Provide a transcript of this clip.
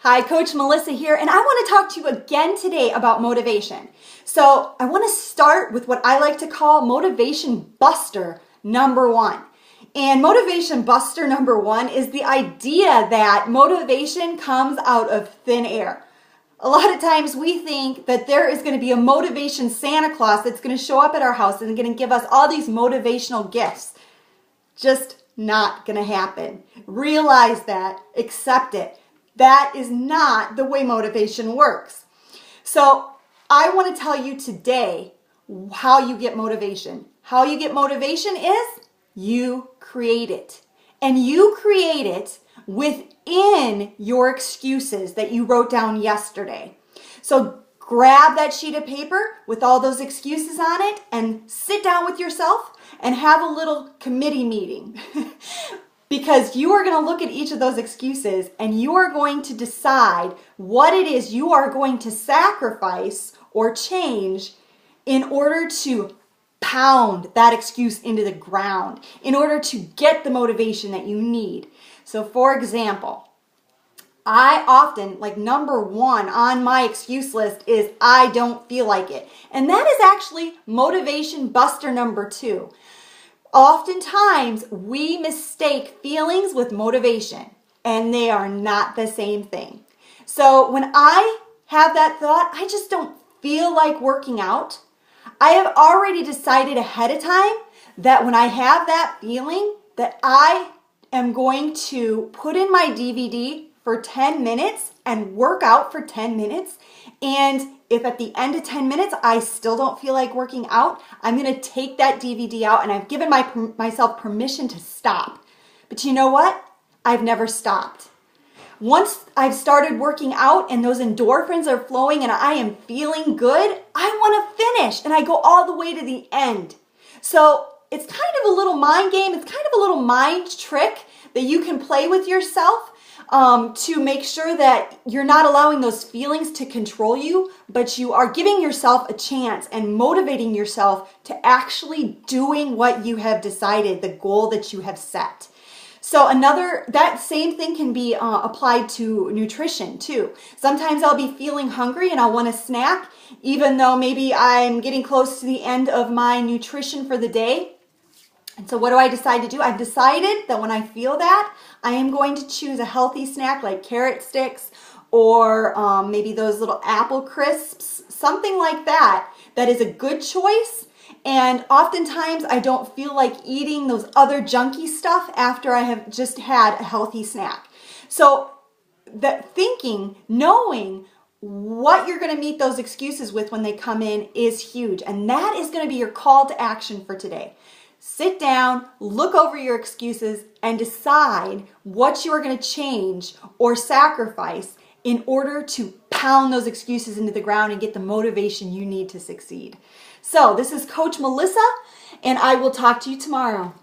Hi, Coach Melissa here, and I want to talk to you again today about motivation. So I want to start with what I like to call motivation buster number one. And motivation buster number one is the idea that motivation comes out of thin air. A lot of times we think that there is going to be a motivation Santa Claus that's going to show up at our house and going to give us all these motivational gifts. Just not going to happen. Realize that. Accept it. That is not the way motivation works. So I want to tell you today how you get motivation. How you get motivation is you create it. And you create it within your excuses that you wrote down yesterday. So grab that sheet of paper with all those excuses on it and sit down with yourself and have a little committee meeting. Because you are going to look at each of those excuses and you are going to decide what it is you are going to sacrifice or change in order to pound that excuse into the ground, in order to get the motivation that you need. So for example, I often, number one on my excuse list is I don't feel like it. And that is actually motivation buster number two. Oftentimes, we mistake feelings with motivation, and they are not the same thing. So when I have that thought, I just don't feel like working out, I have already decided ahead of time that when I have that feeling that I am going to put in my DVD for 10 minutes and work out for 10 minutes. And if at the end of 10 minutes I still don't feel like working out, I'm going to take that DVD out and I've given myself permission to stop. But you know what? I've never stopped. Once I've started working out and those endorphins are flowing and I am feeling good, I want to finish and I go all the way to the end. So it's kind of a little mind game. It's kind of a little mind trick that you can play with yourself to make sure that you're not allowing those feelings to control you, but you are giving yourself a chance and motivating yourself to actually doing what you have decided, the goal that you have set. So that same thing can be applied to nutrition too. Sometimes I'll be feeling hungry and I'll want a snack, even though maybe I'm getting close to the end of my nutrition for the day. And so what do I decide to do? I've decided that when I feel that, I am going to choose a healthy snack like carrot sticks or maybe those little apple crisps, something like that, that is a good choice. And oftentimes I don't feel like eating those other junky stuff after I have just had a healthy snack. So that thinking, knowing what you're going to meet those excuses with when they come in is huge. And that is going to be your call to action for today. Sit down, look over your excuses, and decide what you are going to change or sacrifice in order to pound those excuses into the ground and get the motivation you need to succeed. So this is Coach Melissa, and I will talk to you tomorrow.